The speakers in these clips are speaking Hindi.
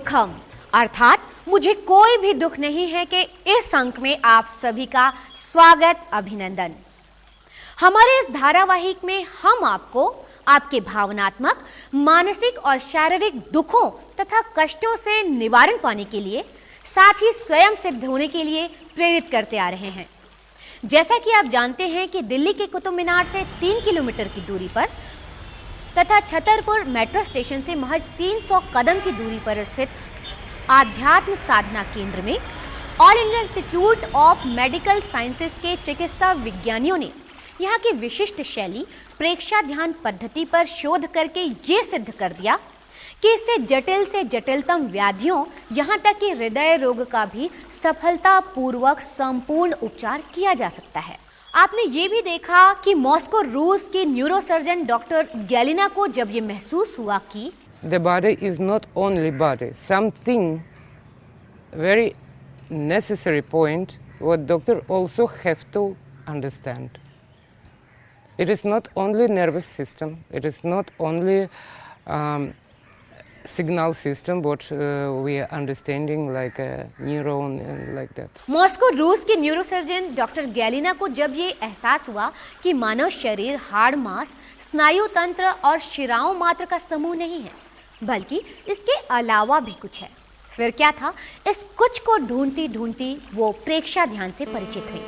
सुखम, अर्थात मुझे कोई भी दुख नहीं है कि इस अंक में आप सभी का स्वागत, अभिनंदन। हमारे इस धारावाहिक में हम आपको आपके भावनात्मक, मानसिक और शारीरिक दुखों तथा कष्टों से निवारण पाने के लिए, साथ ही स्वयं सिद्ध होने के लिए प्रेरित करते आ रहे हैं। जैसा कि आप जानते हैं कि दिल्ली के कुतुब मीनार से 3 किलोमीटर की दूरी पर तथा छतरपुर मेट्रो स्टेशन से महज 300 कदम की दूरी पर स्थित आध्यात्म साधना केंद्र में all India institute of medical sciences के चिकित्सा विज्ञानियों ने यहाँ की विशिष्ट शैली प्रेक्षा ध्यान पद्धति पर शोध करके ये सिद्ध कर दिया कि इससे जटिल से जटिलतम व्याधियों, यहाँ तक कि हृदय रोग का भी सफलतापूर्वक संपूर्ण उपचार किया जा सकता है। आपने ये भी देखा कि मॉस्को रूस की न्यूरोसर्जन डॉक्टर गैलिना को जब ये महसूस हुआ कि the body is not only body, something very necessary point what doctor also have to understand. It is not only nervous system, it is not only signal system what we are understanding like a neuron and like that. Moscow रूस के न्यूरोसर्जन डॉक्टर गैलिना को जब ये एहसास हुआ कि मानव शरीर हाड़, मांस, स्नायु तंत्र और शिराओं मात्र का समूह नहीं है, बल्कि इसके अलावा भी कुछ है। फिर क्या था? इस कुछ को ढूंढती ढूंढती वो प्रेक्षा ध्यान से परिचित हुई।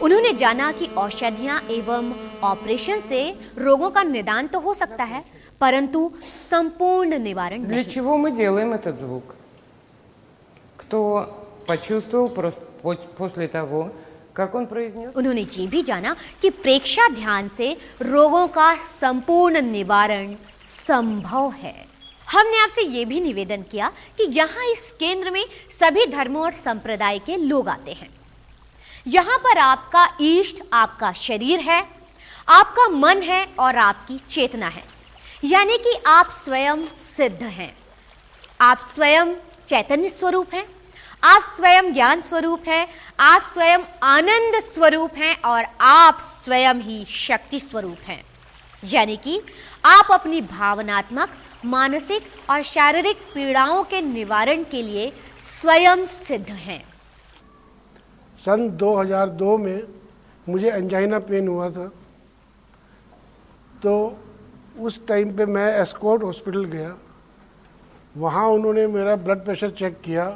उन्होंने जाना कि औषधियां एवं ऑपरेशन से रोगों का निदान तो हो सकता है, परंतु संपूर्ण निवारण Для नहीं। чего мы делаем этот звук? Кто почувствовал после того, как он произнес? उन्होंने ये भी जाना कि प्रेक्षा ध्यान से रोगों का संपूर्ण निवारण संभव है। हमने आपसे ये भी निवेदन किया कि यहाँ इस केंद्र में सभी धर्मों और संप्रदाय के लोग आते हैं। यहाँ पर आपका इष्ट आपका शरीर है, आपका मन है और आपकी चेतना है, यानी कि आप स्वयं सिद्ध हैं। आप स्वयं चैतन्य स्वरूप हैं, आप स्वयं ज्ञान स्वरूप हैं, आप स्वयं आनंद स्वरूप हैं और आप स्वयं ही शक्ति स्वरूप हैं। यानी कि आप अपनी भावनात्मक, मानसिक और शारीरिक पीड़ाओं के निवारण के लिए स्वयं सिद्ध हैं। सन 2002 में मुझे एंजाइना पेन हुआ था, तो उस टाइम पे मैं एस्कॉर्ट हॉस्पिटल गया। वहाँ उन्होंने मेरा ब्लड प्रेशर चेक किया,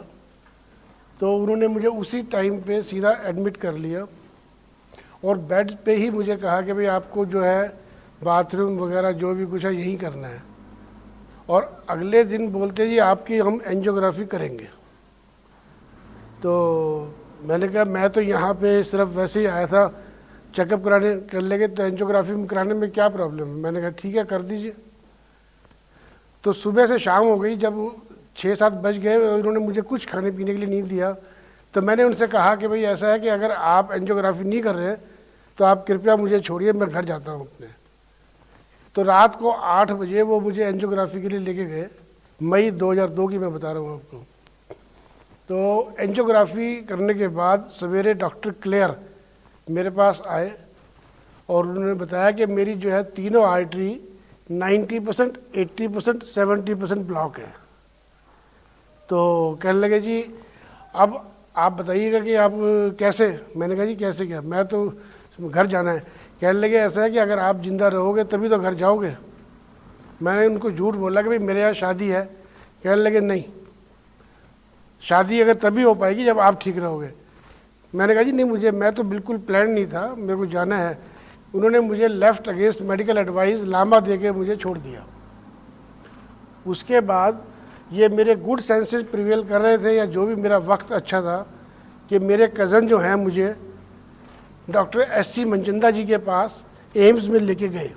तो उन्होंने मुझे उसी टाइम पे सीधा एडमिट कर लिया और बेड पे ही मुझे कहा कि भाई आपको जो है बाथरूम वगैरह जो भी कुछ है यही करना है। और अगले दिन बोलते जी आपकी हम एंजियोग्राफी करेंगे। तो मैंने कहा मैं तो यहाँ पे सिर्फ वैसे ही आया था चेकअप कराने, कर लेंगे तो एंजियोग्राफी कराने में क्या प्रॉब्लम है। मैंने कहा ठीक है कर दीजिए। तो सुबह से शाम हो गई, जब 6-7 बज गए और उन्होंने मुझे कुछ खाने पीने के लिए नहीं दिया, तो मैंने उनसे कहा कि भाई ऐसा है कि अगर आप एंजियोग्राफी नहीं कर रहे तो आप कृपया मुझे छोड़िए, मैं घर जाता हूँ अपने। तो रात को 8 बजे वो मुझे एंजियोग्राफी के लिए लेके गए। मई 2002 की मैं बता रहा हूँ आपको। तो एंजियोग्राफी करने के बाद सवेरे डॉक्टर क्लेयर मेरे पास आए और उन्होंने बताया कि मेरी जो है तीनों आर्टरी 90%, 80%, 70% ब्लॉक है। तो कहने लगे जी अब आप बताइएगा कि आप कैसे। मैंने कहा जी कैसे क्या, मैं तो घर जाना है। कहने लगे ऐसा है कि अगर आप जिंदा रहोगे तभी तो घर जाओगे। मैंने उनको झूठ बोला कि भाई मेरे यहाँ शादी है। कहने लगे नहीं, शादी अगर तभी हो पाएगी जब आप ठीक रहोगे। मैंने कहा जी नहीं, मैं तो बिल्कुल प्लान नहीं था, मेरे को जाना है। उन्होंने मुझे left against medical advice LAMA दे के मुझे छोड़ दिया। उसके बाद ये मेरे गुड सेंसेस प्रिवेल कर रहे थे या जो भी मेरा वक्त अच्छा था कि मेरे कज़न जो हैं मुझे डॉक्टर SC मंचंदा जी के पास एम्स में लेके गए।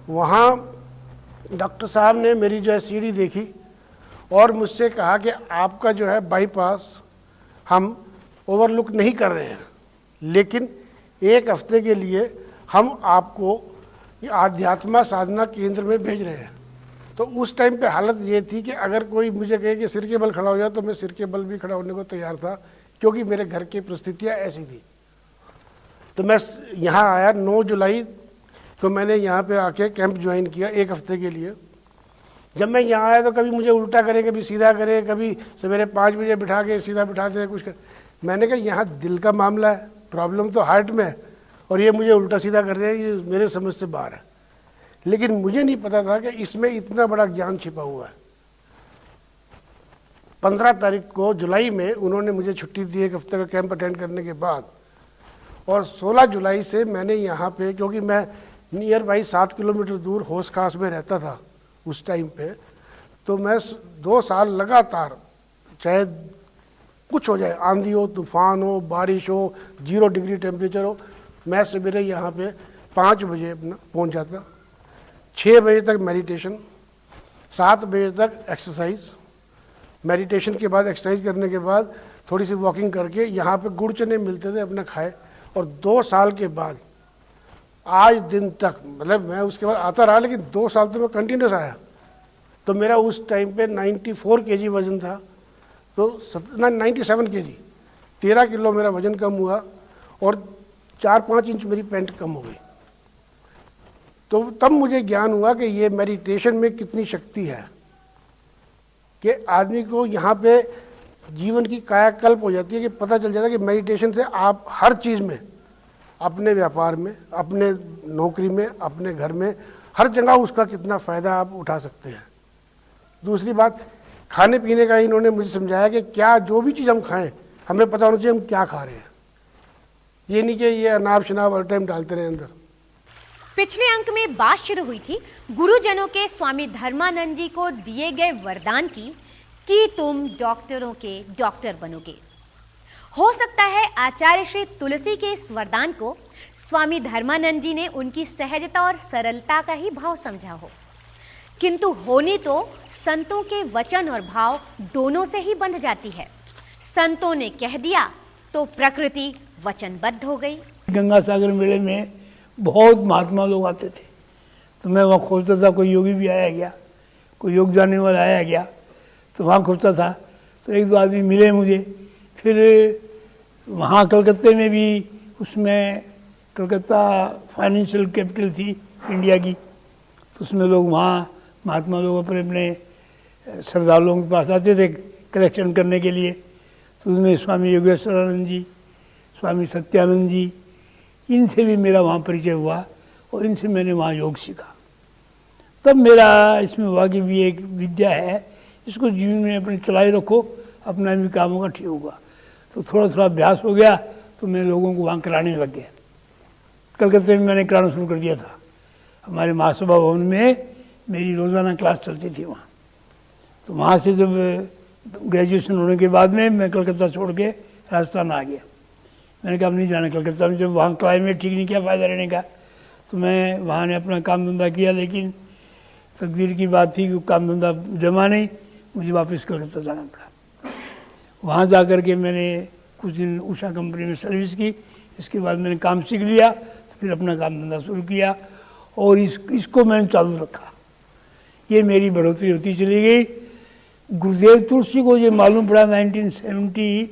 वहाँ डॉक्टर साहब ने मेरी जो है सीढ़ी देखी और मुझसे कहा कि आपका जो है बाईपास हम ओवरलुक नहीं कर रहे हैं, लेकिन 1 हफ्ते के लिए हम आपको आध्यात्म साधना केंद्र में भेज रहे हैं। तो उस टाइम पे हालत ये थी कि अगर कोई मुझे कहे कि सिर के बल खड़ा हो जाए तो मैं सिर के बल भी खड़ा होने को तैयार था, क्योंकि मेरे घर की परिस्थितियाँ ऐसी थी। तो मैं यहाँ आया 9 जुलाई को, मैंने यहाँ पे आके कैंप ज्वाइन किया 1 हफ्ते के लिए। जब मैं यहाँ आया तो कभी मुझे उल्टा करे, कभी सीधा करे, कभी सवेरे 5 बजे बिठा के सीधा बिठाते हैं कुछ कर। मैंने कहा यहाँ दिल का मामला है, प्रॉब्लम तो हार्ट में है, और ये मुझे उल्टा सीधा कर रहे हैं, ये मेरे समझ से बाहर है। लेकिन मुझे नहीं पता था कि इसमें इतना बड़ा ज्ञान छिपा हुआ है। 15 तारीख को जुलाई में उन्होंने मुझे छुट्टी दी, 1 हफ्ते का कैंप अटेंड करने के बाद, और 16 जुलाई से मैंने यहाँ पे, क्योंकि मैं नियर बाई 7 किलोमीटर दूर होश खास में रहता था उस टाइम पे, तो मैं 2 साल लगातार, चाहे कुछ हो जाए, आंधी हो, तूफान हो, बारिश हो, 0 डिग्री टेम्परेचर हो, मैं सवेरे यहाँ पे 5 बजे अपना पहुँच जाता, 6 बजे तक मेडिटेशन, 7 बजे तक एक्सरसाइज, मेडिटेशन के बाद एक्सरसाइज करने के बाद थोड़ी सी वॉकिंग करके यहाँ पे गुड़ चने मिलते थे अपने खाए। और 2 साल के बाद आज दिन तक, मतलब मैं उसके बाद आता रहा, लेकिन 2 साल तो मैं कंटिन्यूस आया। तो मेरा उस टाइम पे 94 kg वज़न था, तो 97 kg, 13 किलो मेरा वज़न कम हुआ, और 4-5 इंच मेरी पैंट कम हो गई। तो तब मुझे ज्ञान हुआ कि ये मेडिटेशन में कितनी शक्ति है, कि आदमी को यहाँ पे जीवन की कायाकल्प हो जाती है, कि पता चल जाता है कि मेडिटेशन से आप हर चीज़ में, अपने व्यापार में, अपने नौकरी में, अपने घर में, हर जगह उसका कितना फ़ायदा आप उठा सकते हैं। दूसरी बात, खाने पीने का इन्होंने मुझे समझाया कि क्या जो भी चीज़ हम खाएं, हमें पता होना चाहिए हम क्या खा रहे हैं। ये नहीं कि ये अनाब शनाब हर टाइम डालते रहे अंदर। पिछले अंक में बात शुरू हुई थी गुरुजनों के स्वामी धर्मानंद जी को दिए गए वरदान की कि तुम डॉक्टरों के डॉक्टर बनोगे। हो सकता है आचार्य श्री तुलसी के इस वरदान को स्वामी धर्मानंद जी ने उनकी सहजता और सरलता का ही भाव समझा हो, किंतु होनी तो संतों के वचन और भाव दोनों से ही बंध जाती है। संतों ने कह दिया तो प्रकृति वचनबद्ध हो गई। गंगा सागर मेले में बहुत महात्मा लोग आते थे, तो मैं वहाँ खोजता था कोई योगी भी आया क्या, कोई योग जानने वाला आया क्या, तो वहाँ खोजता था। तो 1-2 आदमी मिले मुझे। फिर वहाँ कलकत्ते में भी, उसमें कलकत्ता फाइनेंशियल कैपिटल थी इंडिया की, तो उसमें लोग, वहाँ महात्मा लोग अपने अपने श्रद्धालुओं के पास आते थे कलेक्शन करने के लिए। तो उसमें स्वामी योगेश्वरानंद जी, स्वामी सत्यानंद जी, इनसे भी मेरा वहाँ परिचय हुआ, और इनसे मैंने वहाँ योग सीखा। तब मेरा इसमें हुआ कि भी एक विद्या है, इसको जीवन में अपने चलाए रखो, अपना भी काम होगा, ठीक होगा। तो थोड़ा थोड़ा अभ्यास हो गया, तो मैं लोगों को वहाँ कराने लग गया। कलकत्ते में मैंने कराना शुरू कर दिया था। हमारे महासभा भवन में मेरी रोज़ाना क्लास चलती थी वहाँ। तो वहाँ से जब ग्रेजुएशन होने के बाद में मैं कलकत्ता छोड़ के राजस्थान आ गया। मैंने कहा अब नहीं जाना कलकत्ता में, जब वहाँ क्लाइमेट ठीक नहीं, क्या फ़ायदा रहने का। तो मैं वहाँ ने अपना काम धंधा किया, लेकिन तकदीर की बात थी कि काम धंधा जमा नहीं, मुझे वापस कलकत्ता जाना पड़ा। वहाँ जा कर के मैंने कुछ दिन उषा कंपनी में सर्विस की। इसके बाद मैंने काम सीख लिया, तो फिर अपना काम धंधा शुरू किया, और इसको मैंने चालू रखा। ये मेरी बढ़ोतरी होती चली गई। गुरुदेव तुलसी को ये मालूम पड़ा 1970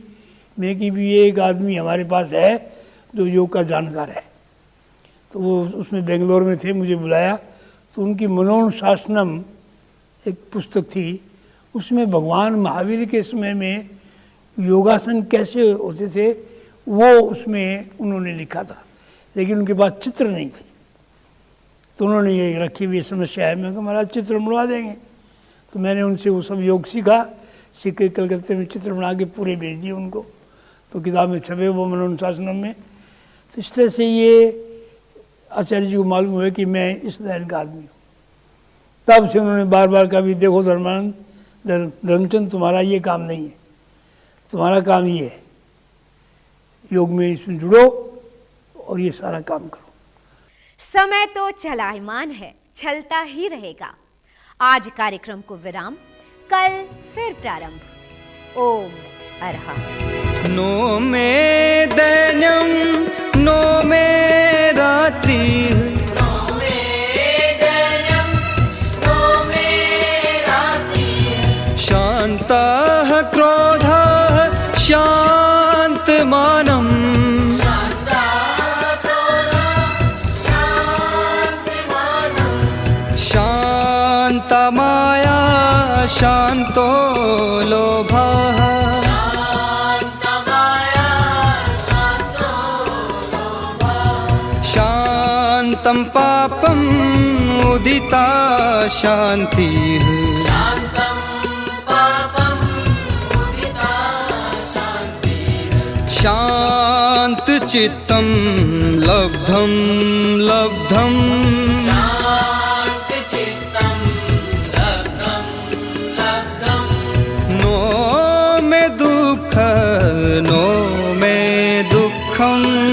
में कि भी एक आदमी हमारे पास है जो योग का जानकार है। तो वो उसमें बेंगलोर में थे, मुझे बुलाया। तो उनकी मनोनुशासनम एक पुस्तक थी, उसमें भगवान महावीर के समय में योगासन कैसे होते थे वो उसमें उन्होंने लिखा था, लेकिन उनके पास चित्र नहीं थी। तो उन्होंने ये रखी हुई समस्या है, मैं कहा हमारा चित्र बनवा देंगे। तो मैंने उनसे वो सब योग सीखा, सीख के कलकत्ते में चित्र बना के पूरे भेज दिए उनको। तो किताब में छपे वो मनोनुशासनम में। तो इस तरह से ये आचार्य जी को मालूम हुआ कि मैं इस लाइन का आदमी हूँ। तब से उन्होंने बार बार कहा भी देखो धर्मानंद, धर्मचंद तुम्हारा ये काम नहीं है, तुम्हारा काम ये है, योग में इसमें जुड़ो और ये सारा काम करो। समय तो चलायमान है, चलता ही रहेगा। आज कार्यक्रम को विराम, कल फिर प्रारंभ। ओम अरहं। नो मे दैन्यं नो मे रात्रिः, नो मे दैन्यं नो मे रात्रिः, शान्तः क्रोधः शान्तमानम्, शान्तमाया शान्तं पापम् उदिता शान्तिः शान्तचित्तं लब्धं लब्धं नो मे दुःख नो मे दुःखम्